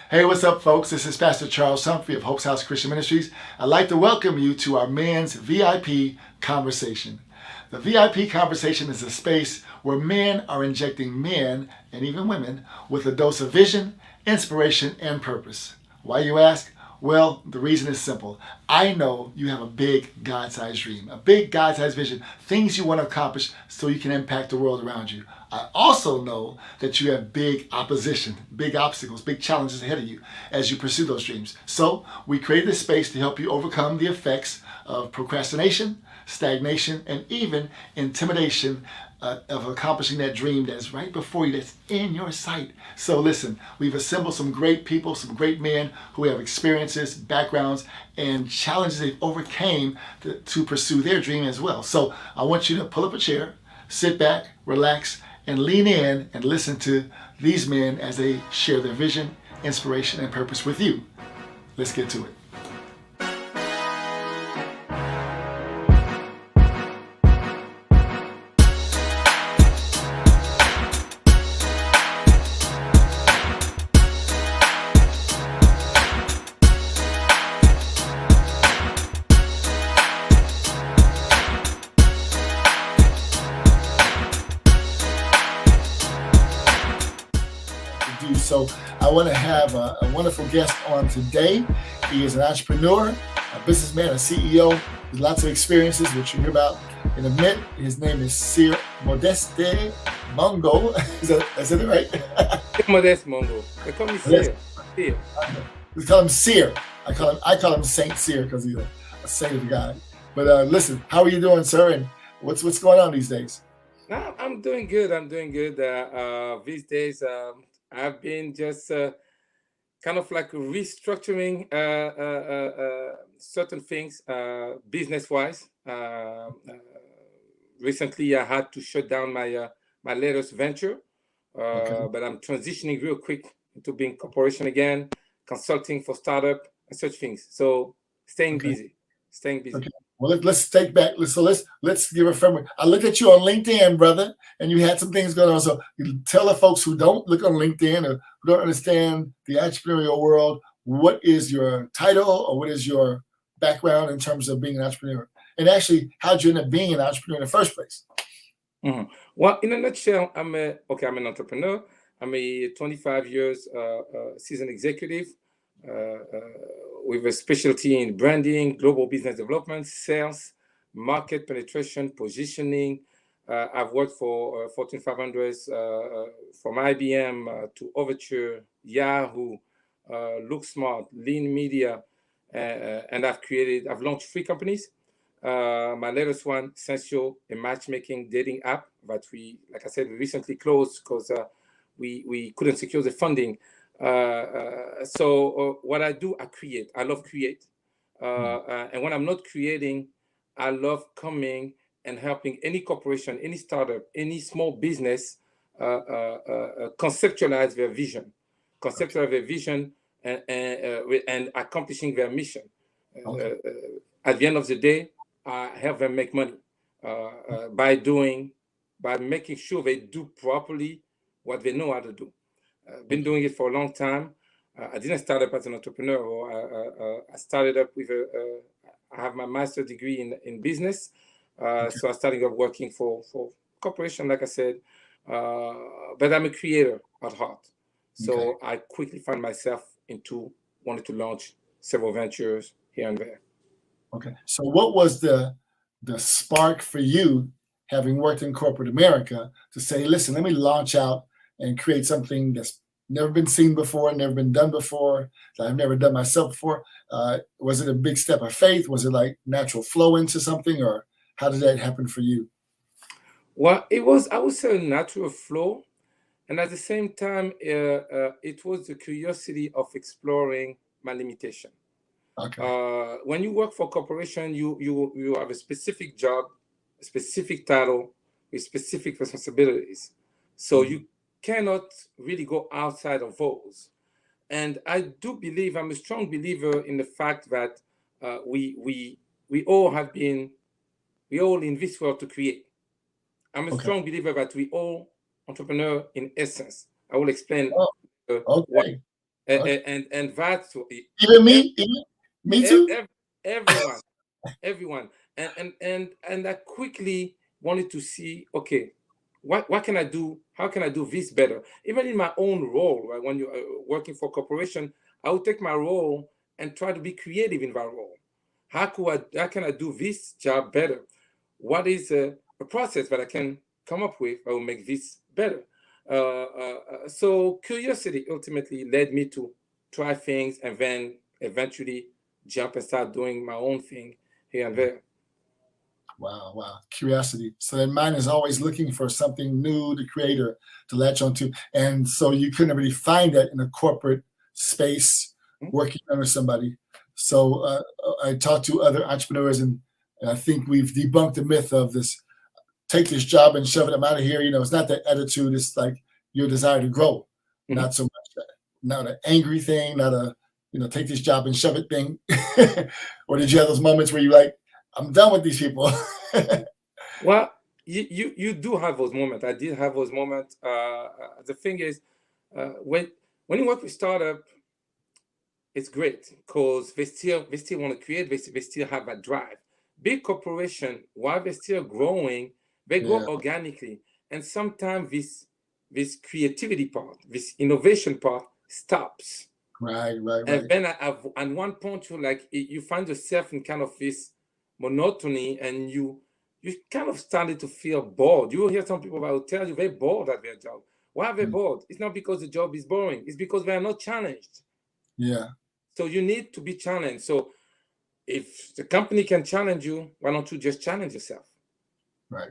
Hey, what's up, folks? This is Pastor Charles Humphrey of Hope's House Christian Ministries. I'd like to welcome you to our Men's VIP Conversation. The VIP Conversation is a space where men are injecting men, and even women, with a dose of vision, inspiration, and purpose. Why, you ask? Well, the reason is simple. I know you have a big God-sized dream, a big God-sized vision, things you want to accomplish so you can impact the world around you. I also know that you have big opposition, big obstacles, big challenges ahead of you as you pursue those dreams. So we created this space to help you overcome the effects of procrastination, stagnation, and even intimidation of accomplishing that dream that's right before you, that's in your sight. So listen, we've assembled some great people, some great men who have experiences, backgrounds, and challenges they've overcame to pursue their dream as well. So I want you to pull up a chair, sit back, relax, and lean in and listen to these men as they share their vision, inspiration, and purpose with you. Let's get to it. So I want to have a wonderful guest on today. He is an entrepreneur, a businessman, a CEO with lots of experiences, which you'll hear about in a minute. His name is Cyr Mongo. Is that it right? Modest Mongo. They call me Cyr. Cyr. We call him Cyr. I call him Saint Cyr because he's a saint of God. But listen, how are you doing, sir? And what's going on these days? No, I'm doing good. I'm doing good. These days, I've been just kind of like restructuring certain things business-wise. Recently, I had to shut down my latest venture, Okay. but I'm transitioning real quick into being corporation again, consulting for startup and such things. So staying Okay. busy, staying busy. Okay. Well, let's take back. So let's give a framework. I looked at you on LinkedIn, brother, and you had some things going on. So you tell the folks who don't look on LinkedIn or who don't understand the entrepreneurial world, what is your title or what is your background in terms of being an entrepreneur? And actually, how'd you end up being an entrepreneur in the first place? Mhm. Well, in a nutshell, I'm an entrepreneur. I'm a 25 years seasoned executive with a specialty in branding, global business development, sales, market penetration, positioning. I've worked for Fortune 500s from IBM to Overture, Yahoo, Look Smart, Lean Media, and I've launched 3 companies. My latest one, Essential, a matchmaking dating app that like I said, we recently closed because we couldn't secure the funding. So what I do, I create. I love create. And when I'm not creating, I love coming and helping any corporation, any startup, any small business conceptualize their vision, and accomplishing their mission. Okay. At the end of the day, help them make money by making sure they do properly what they know how to do. Been doing it for a long time. I didn't start up as an entrepreneur. I started up with I have my master's degree in business. So I started up working for corporation, like I said. But I'm a creator at heart. So Okay. I quickly found myself into wanting to launch several ventures here and there. Okay. So what was the spark for you, having worked in corporate America, to say, listen, let me launch out and create something that's never been seen before, never been done before, that I've never done myself before? Was it a big step of faith? Was it like natural flow into something, or how did that happen for you? Well, it was, I would say, a natural flow. And at the same time, it was the curiosity of exploring my limitation. Okay. When you work for a corporation, you have a specific job, a specific title, with specific responsibilities. So Mhm. you cannot really go outside of those. And I do believe, I'm a strong believer in the fact that we all have been, we all in this world to create. I'm a Okay. strong believer that we all entrepreneur in essence. I will explain Oh, why. okay. Okay. And that's Even me, even me too. everyone, everyone, and I quickly wanted to see, okay, what can I do? How can I do this better? Even in my own role, right? When you're working for a corporation, I would take my role and try to be creative in that role. How can I do this job better? What is a process that I can come up with that will make this better? So curiosity ultimately led me to try things and then eventually jump and start doing my own thing here and there. Wow, wow. Curiosity. So that mind is always looking for something new to create or to latch onto. And so you couldn't really find that in a corporate space working under somebody. So I talked to other entrepreneurs, and I think we've debunked the myth of this: take this job and shove it, I'm out of here. It's not that attitude. It's like your desire to grow, not so much that, not an angry thing, not a, take this job and shove it thing. Or did you have those moments where you're like, I'm done with these people? Well, you do have those moments. I did have those moments. The thing is, when you work with startup, it's great because they still want to create. They still have that drive. Big corporation, while they're still growing, they grow Yeah. organically, and sometimes this creativity part, this innovation part stops. Right. And then at one point you find yourself in kind of this monotony, and you kind of started to feel bored. You will hear some people that will tell you they're bored at their job. Why are they bored? It's not because the job is boring. It's because they are not challenged. Yeah. So you need to be challenged. So if the company can challenge you, why don't you just challenge yourself? Right.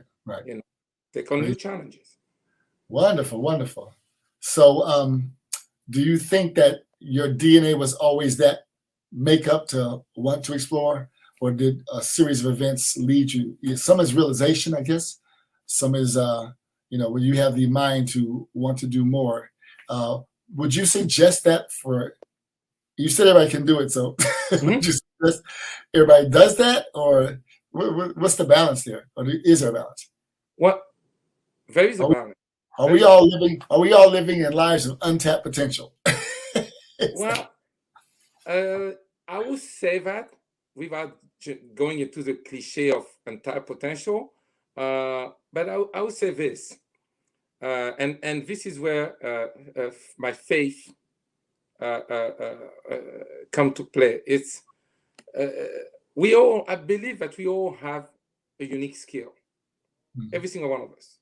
Take on Great. new challenges. Wonderful. So do you think that your DNA was always that makeup to want to explore, or did a series of events lead you? Some is realization, I guess. Some is, when you have the mind to want to do more. Would you suggest that for? You said everybody can do it, so would you suggest everybody does that, or what's the balance there, or is there a balance? Well, there is a balance. Are we all living in lives of untapped potential? Well, I would say that without going into the cliche of untapped potential, but I would say this, and this is where my faith come to play. It's I believe that we all have a unique skill. Every single one of us.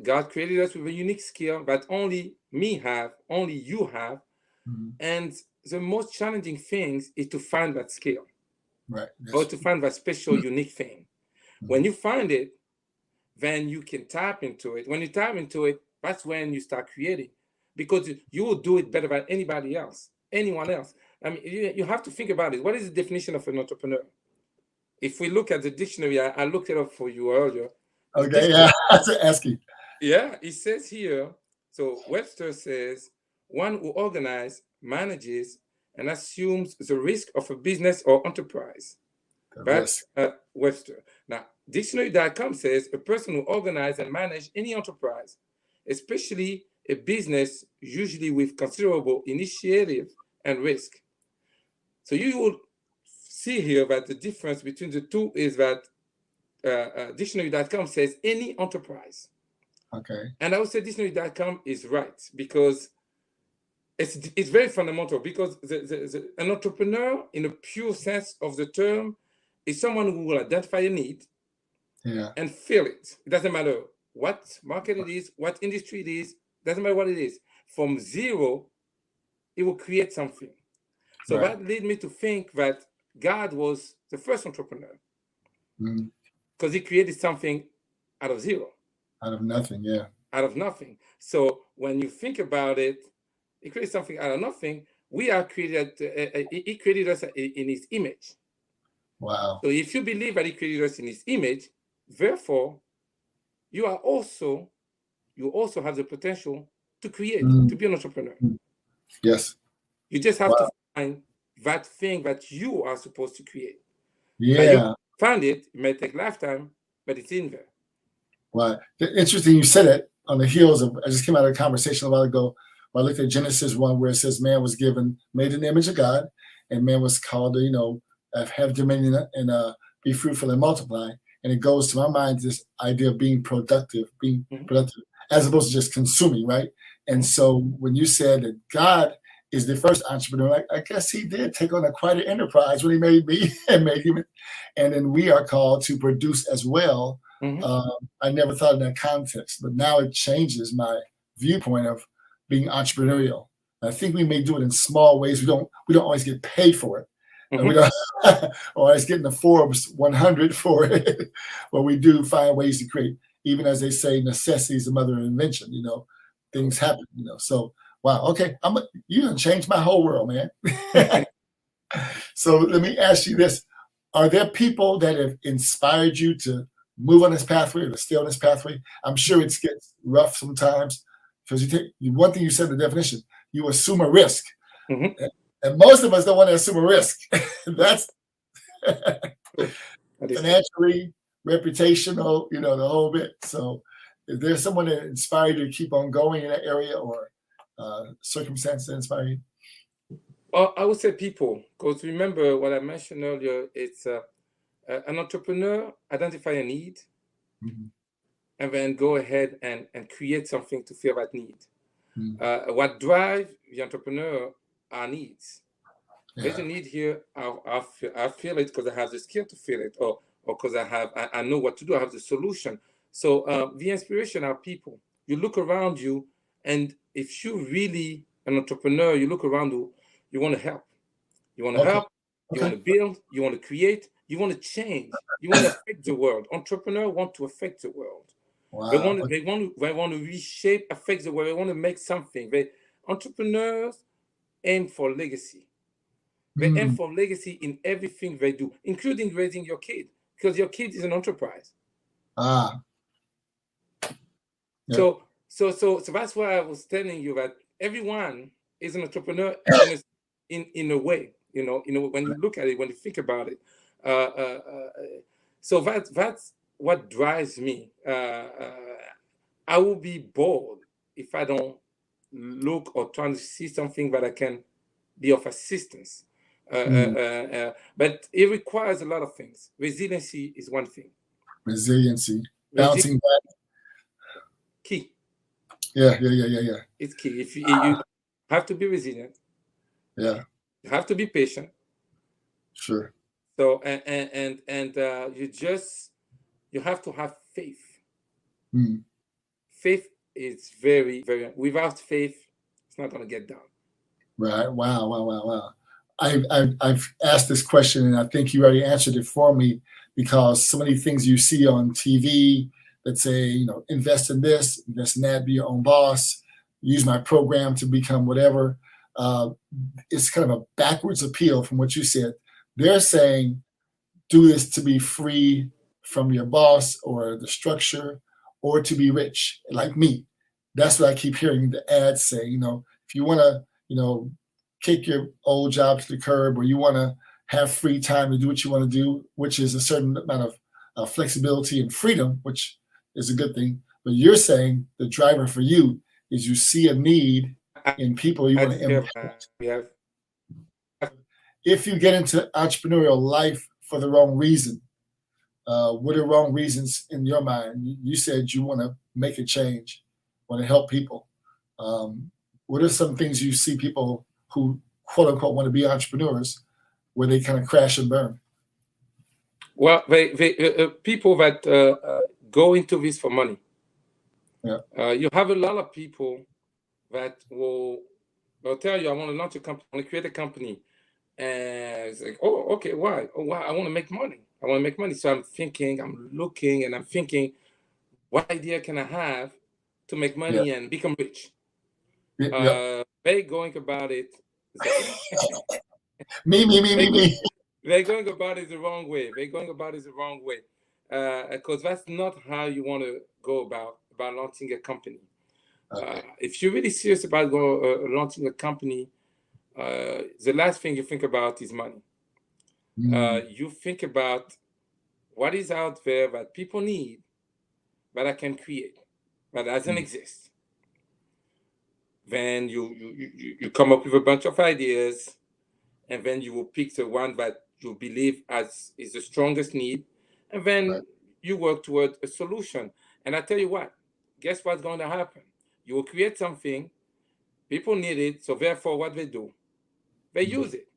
God created us with a unique skill that only me have, only you have. And the most challenging thing is to find that skill. Right. Or to find that special, unique thing. When you find it, then you can tap into it. When you tap into it, that's when you start creating, because you will do it better than anybody else, anyone else. I mean, you have to think about it. What is the definition of an entrepreneur? If we look at the dictionary, I looked it up for you earlier. Okay, yeah, that's asking. Yeah, it says here, so Webster says, one who organizes, manages, and assumes the risk of a business or enterprise. That's Webster. Now, dictionary.com says a person who organizes and manages any enterprise, especially a business, usually with considerable initiative and risk. So you will see here that the difference between the two is that dictionary.com says any enterprise. Okay. And I would say dictionary.com is right, because it's very fundamental, because an entrepreneur, in a pure sense of the term, is someone who will identify a need and fill it. It doesn't matter what market it is, what industry it is, doesn't matter what it is. From zero, it will create something. So that led me to think that God was the first entrepreneur, because he created something out of zero. Out of nothing, yeah. Out of nothing. So when you think about it, he created something out of nothing. We are created, he created us in his image. Wow. So if you believe that he created us in his image, therefore, you also have the potential to create, to be an entrepreneur. Yes. You just have to find that thing that you are supposed to create. Yeah. You find it may take a lifetime, but it's in there. Wow. Interesting you said it on the heels of, I just came out of a conversation a while ago I looked at Genesis 1 where it says man was made in the image of God, and man was called to, have dominion and be fruitful and multiply. And it goes to my mind this idea of being productive, as opposed to just consuming, right? And so when you said that God is the first entrepreneur, I guess he did take on quite an enterprise when he made me and made human. And then we are called to produce as well. I never thought in that context, but now it changes my viewpoint of being entrepreneurial. I think we may do it in small ways. We don't always get paid for it. And we don't always get in the Forbes 100 for it, but we do find ways to create, even as they say, necessity is the mother of invention, things happen, So, wow, okay, you done changed my whole world, man. So let me ask you this. Are there people that have inspired you to move on this pathway or to stay on this pathway? I'm sure it gets rough sometimes because one thing you said in the definition, you assume a risk. And most of us don't want to assume a risk. That's financially, reputational, the whole bit. So is there someone that inspired you to keep on going in that area or circumstance that inspired you? Well, I would say people, because remember what I mentioned earlier, it's an entrepreneur identify a need and then go ahead and create something to fill that need. What drives the entrepreneur are needs. There's a need here. I feel it because I have the skill to feel it, or because I know what to do. I have the solution. So the inspiration are people. You look around you, and if you're really an entrepreneur, you look around you, you want to help. You want to help. You want to build. You want to create. You want to change. You want to affect the world. Entrepreneurs want to affect the world. Wow. They want to reshape, affect the world. They want to make something. Entrepreneurs aim for legacy. They aim for legacy in everything they do, including raising your kid, because your kid is an enterprise. Yeah. So that's why I was telling you that everyone is an entrepreneur in a way, when you look at it, when you think about it. So that's what drives me. I will be bored if I don't look or try to see something that I can be of assistance. But it requires a lot of things. Resiliency is one thing. Resiliency. Bouncing back. Key. Yeah. It's key. If you have to be resilient. Yeah. You have to be patient. Sure. So and you have to have faith. Faith is very, very. Without faith, it's not going to get done. Right. Wow. I've asked this question, and I think you already answered it for me, because so many things you see on TV that say, invest in this, invest in that, be your own boss, use my program to become whatever. It's kind of a backwards appeal from what you said. They're saying, do this to be free from your boss or the structure, or to be rich, like me. That's what I keep hearing the ads say. If you want to, kick your old job to the curb, or you want to have free time to do what you want to do, which is a certain amount of flexibility and freedom, which is a good thing. But you're saying the driver for you is you see a need in people you want to impact. If you get into entrepreneurial life for the wrong reason, what are wrong reasons in your mind? You said you want to make a change, want to help people. What are some things you see people who, quote unquote, want to be entrepreneurs, where they kind of crash and burn? Well, people that go into this for money. Yeah. You have a lot of people that will tell you, I want to launch a company, I want to create a company. And it's like, oh, okay, why? Oh, wow, I want to make money. So I'm looking, and I'm thinking, what idea can I have to make money and become rich? They're going about it. Me. They're going about it the wrong way. Because that's not how you want to go about launching a company. Okay. If you're really serious about launching a company, the last thing you think about is money. You think about what is out there that people need, that I can create, that doesn't exist. Then you come up with a bunch of ideas, and then you will pick the one that you believe as is the strongest need, and then Right. you work toward a solution. And I tell you what, guess what's going to happen? You will create something, people need it, so therefore what they do, they Mhm. use it.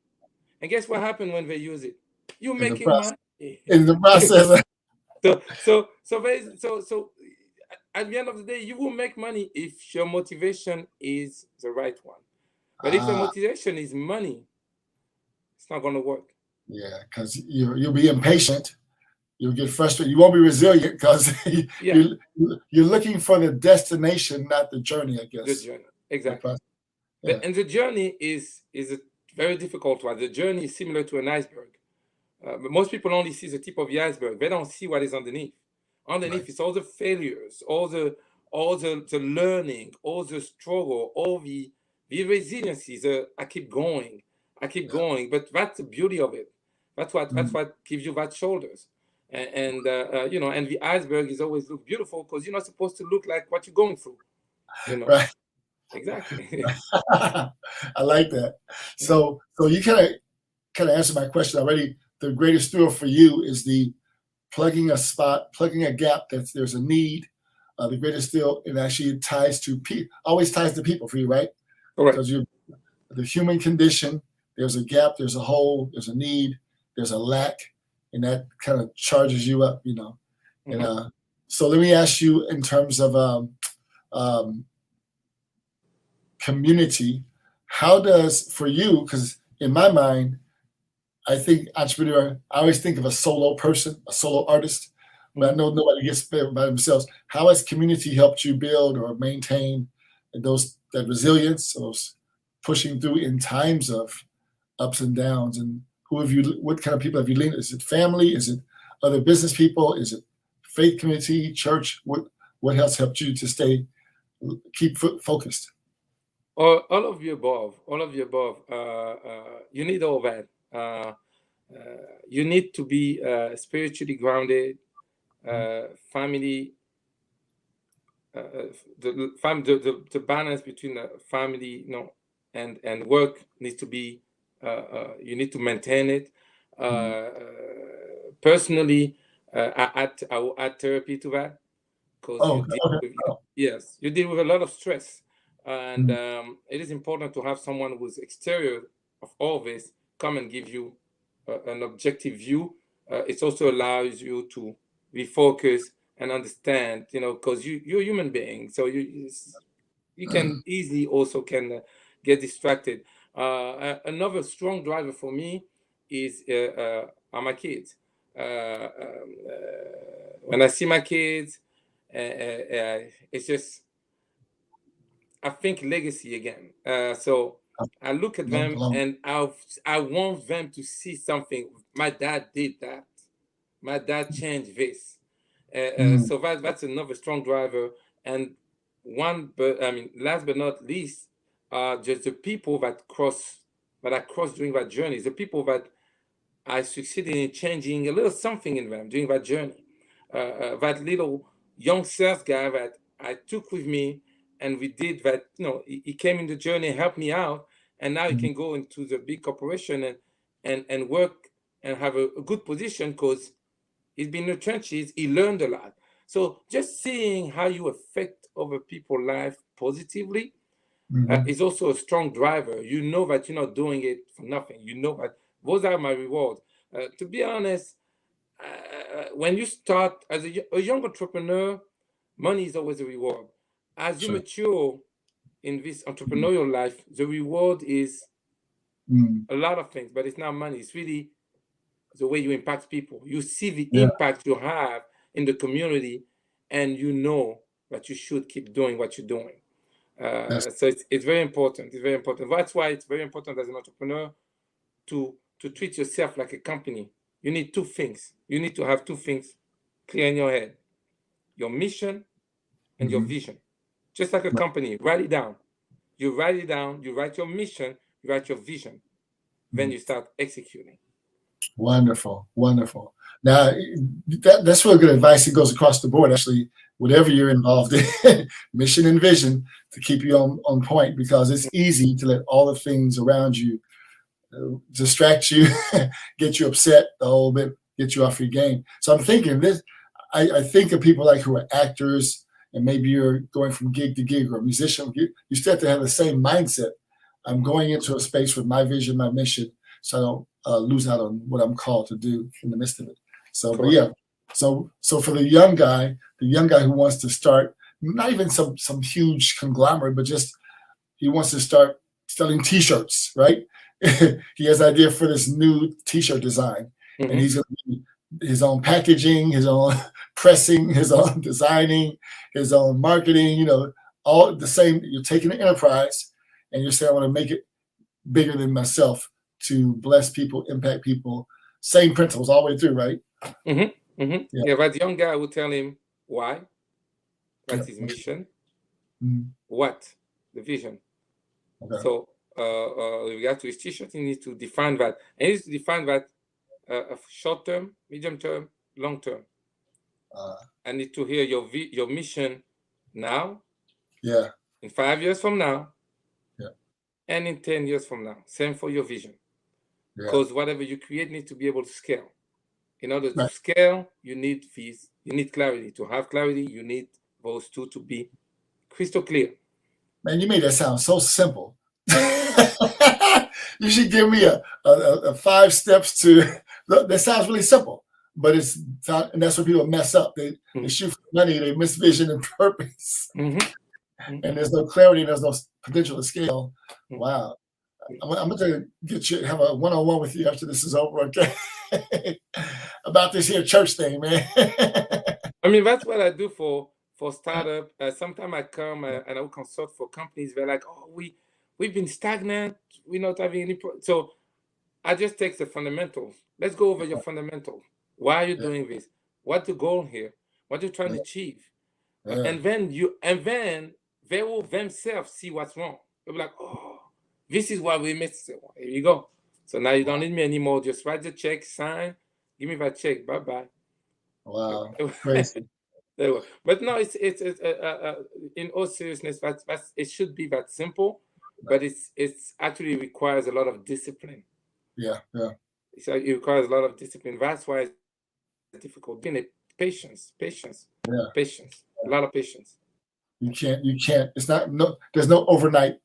And guess what happens when they use it? You're In the making process, money. in the process, So at the end of the day, you will make money if your motivation is the right one. But if your ah, motivation is money, it's not going to work. yeah, because you'll be impatient. You'll get frustrated. You won't be resilient because Yeah, you you're looking for the destination, not the journey. I the guess journey. the Exactly. process. Yeah, And the journey is a very difficult one. The journey is similar to an iceberg. But most people only see the tip of the iceberg. They don't see what is underneath. right. Underneath is all the failures, all the learning, all the struggle, all the resiliency. I keep going, I keep Yeah. going. But that's the beauty of it. That's Mm. what gives you that shoulders. And the iceberg is always look beautiful because you're not supposed to look like what you're going through. You know Right. exactly. I like that. Yeah. So you kind of answered my question already. The greatest thrill for you is the plugging a gap that there's a need. The greatest thrill, it actually ties to always ties to people for you, right? Correct. Because you the human condition, there's a gap, there's a hole, there's a need, there's a lack, and that kind of charges you up, you know. And Hmm. so let me ask you in terms of um, community, how does for you? Because in my mind, I think entrepreneur. I always think of a solo person, a solo artist, but I Hmm. know nobody gets there by themselves. How has community helped you build or maintain that resilience, those pushing through in times of ups and downs? And who have you? What kind of people have you leaned? Is it family? Is it other business people? Is it faith community, church? What has helped you to keep focused? All of the above. All of the above. You need all that. You need to be spiritually grounded. Family, the balance between family, and work needs to be. You need to maintain it. Mm. Personally, I will add therapy to that because Oh, okay. Oh. you deal with a lot of stress, and Mm. it is important to have someone who's exterior of all this come and give you an objective view. It also allows you to refocus and understand, because you're a human being, so you can easily also can get distracted. Another strong driver for me is are my kids. When I see my kids, it's just I think legacy again. So I look at Love, them love. and I want them to see something. My dad did that. My dad changed this. Mm. So that's another strong driver. And but I mean, last but not least, just the people that I cross during that journey, the people that I succeeded in changing a little something in them during that journey. That little young sales guy that I took with me, and we did that. He came in the journey, helped me out, and now he Mm. can go into the big corporation and work and have a good position because he's been in the trenches. He learned a lot. So just seeing how you affect other people's life positively Mhm. is also a strong driver. You know that you're not doing it for nothing. You know that those are my rewards. To be honest, when you start as a young entrepreneur, money is always a reward. As you Sure. mature in this Mm. entrepreneurial life, the reward is Mm. a lot of things, but it's not money. It's really the way you impact people. You see the Yeah. impact you have in the community, and you know that you should keep doing what you're doing. That's So it's very important. It's very important. That's why it's very important as an entrepreneur to treat yourself like a company. You need two things. You need to have two things clear in your head: your mission and your mhm. vision. Just like a Right. company, write it down. You write it down, you write your mission, you write your vision, then Mm. you start executing. Wonderful. Wonderful. Now, that's really good advice. It goes across the board, actually, whatever you're involved in, mission and vision, to keep you on point, because it's easy to let all the things around you distract you, get you upset a little bit, get you off your game. So I'm thinking this. I think of people like who are actors, and maybe you're going from gig to gig, or a musician. You still have to have the same mindset. I'm going into a space with my vision, my mission, so I don't lose out on what I'm called to do in the midst of it. So, but yeah. So for the young guy who wants to start, not even some huge conglomerate, but just he wants to start selling T-shirts, right? He has an idea for this new T-shirt design, and he's going to be his own packaging, his own pressing, his own designing, his own marketing. You know, all the same. You're taking an enterprise, and you're saying, I want to make it bigger than myself, to bless people, impact people. Same principles all the way through, right? Yeah, but the young guy will tell him why, what's his mission, what the vision. Okay. So with regard to his T-shirt, he needs to define that, and he needs to define that short term, medium term, long term. I need to hear your mission now. Yeah. In 5 years from now. Yeah. And in 10 years from now. Same for your vision. Because whatever you create needs to be able to scale. In order to scale, you need fees. You need clarity. To have clarity, you need those two to be crystal clear. Man, you made that sound so simple. You should give me a 5 steps to. That sounds really simple, but it's not, and that's where people mess up. They shoot for money, they miss vision and purpose, and there's no clarity, there's no potential to scale. Wow. I'm going to have a one-on-one with you after this is over, okay? About this here church thing, man. I mean, that's what I do for startup. Sometimes I come and I will consult for companies. They're like, oh, we've been stagnant. We're not having any. So I just take the fundamentals. Let's go over your fundamentals. Why are you doing this? What's the goal here? What are you trying to achieve? And then they will themselves see what's wrong. They'll be like, oh, this is what we missed. So here you go. So now you don't need me anymore. Just write the check, sign, give me that check. Bye bye. Wow, crazy. But no, it's in all seriousness, that's it should be that simple, but it's actually requires a lot of discipline. Yeah. So it requires a lot of discipline. That's why it's difficult. Patience. A lot of patience. You can't. It's not. There's no overnight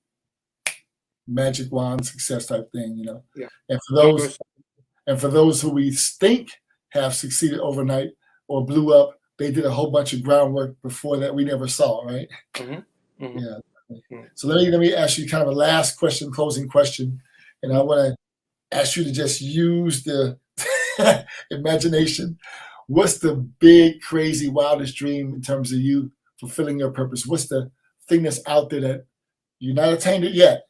magic wand success type thing, you know. Yeah. And for those who we think have succeeded overnight or blew up, they did a whole bunch of groundwork before that we never saw, right? Yeah. So let me ask you kind of a last question, closing question, and I want to ask you to just use the imagination. What's the big, crazy, wildest dream in terms of you fulfilling your purpose? What's the thing that's out there that you're not attained it yet?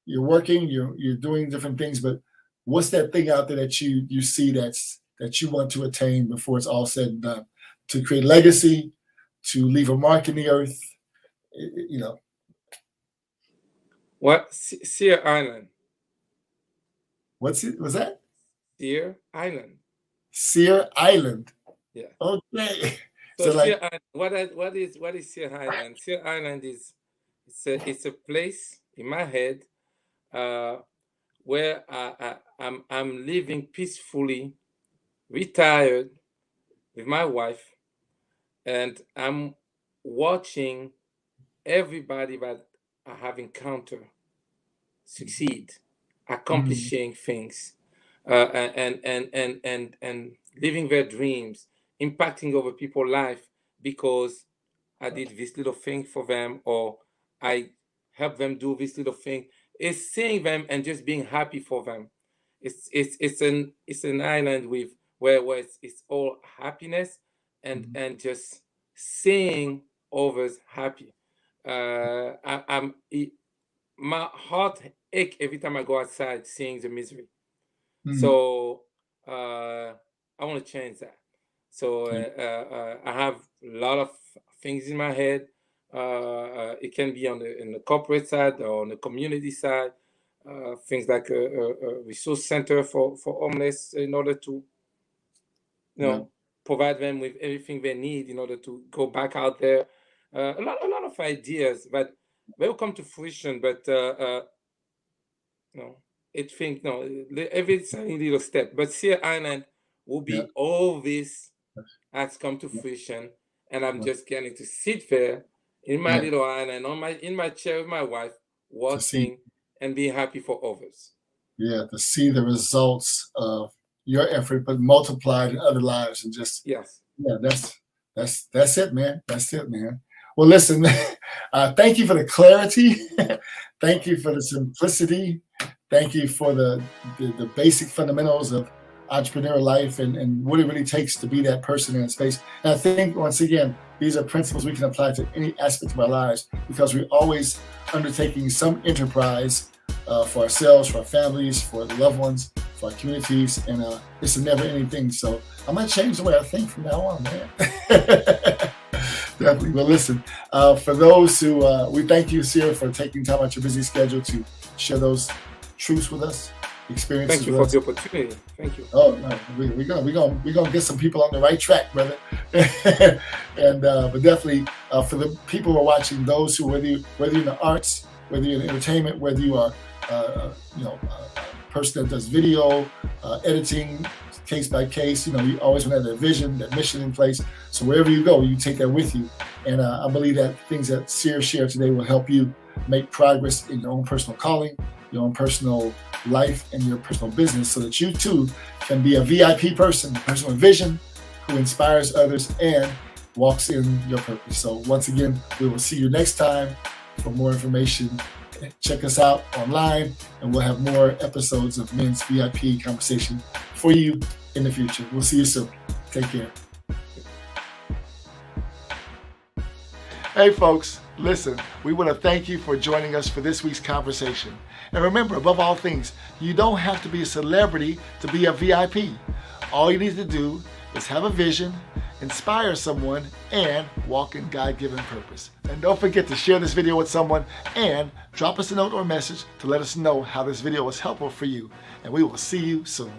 You're working, you're doing different things, but what's that thing out there that you see that you want to attain before it's all said and done? To create legacy, to leave a mark in the earth, you know. What? Cyr Island. Was that? Cyr Island. Cyr Island. Yeah. Okay. So like, what is Cyr Island? Cyr Island is it's a place in my head where I'm living peacefully, retired with my wife, and I'm watching everybody that I have encountered succeed, accomplishing things, and living their dreams, impacting over people's life because I did this little thing for them, or I helped them do this little thing. It's seeing them and just being happy for them. It's an island with where it's all happiness and just seeing others happy. My heart ache every time I go outside seeing the misery. So I want to change that. So I have a lot of things in my head. It can be in the corporate side or on the community side. Things like a resource center for homeless in order to, provide them with everything they need in order to go back out there. A lot of ideas that they will come to fruition, but no, it think no, every tiny little step. But Cyr Island will Yeah. be all this has come to fruition, and I'm just getting to sit there in my little island in my chair with my wife, watching and being happy for others. Yeah, to see the results of your effort, but multiplied in other lives, and just Yes. yeah, that's it, man. That's it, man. Well, listen, thank you for the clarity. Thank you for the simplicity. Thank you for the basic fundamentals of entrepreneurial life and what it really takes to be that person in a space. And I think, once again, these are principles we can apply to any aspect of our lives, because we're always undertaking some enterprise for ourselves, for our families, for the loved ones, for our communities, and it's a never-ending thing. So I'm going to change the way I think from now on, man. Definitely. Well, listen, for those who, we thank you, Cyr, for taking time out your busy schedule to share those truths with us, experiences. Thank you for the opportunity. Thank you. Oh no, we're gonna get some people on the right track, brother. And but definitely for the people who are watching, those who whether you're in the arts, whether you're in entertainment, whether you are a person that does video editing, case by case, you always want to have that vision, that mission in place. So wherever you go, you take that with you. And I believe that things that Cyr shared today will help you make progress in your own personal calling, your own personal life, and your personal business, so that you too can be a VIP person, a person with vision, who inspires others and walks in your purpose. So once again, we will see you next time. For more information, check us out online, and we'll have more episodes of Men's VIP Conversation for you in the future. We'll see you soon. Take care. Hey folks, listen, we want to thank you for joining us for this week's conversation. And remember, above all things, you don't have to be a celebrity to be a VIP. All you need to do is have a vision, inspire someone, and walk in God-given purpose. And don't forget to share this video with someone and drop us a note or message to let us know how this video was helpful for you. And we will see you soon.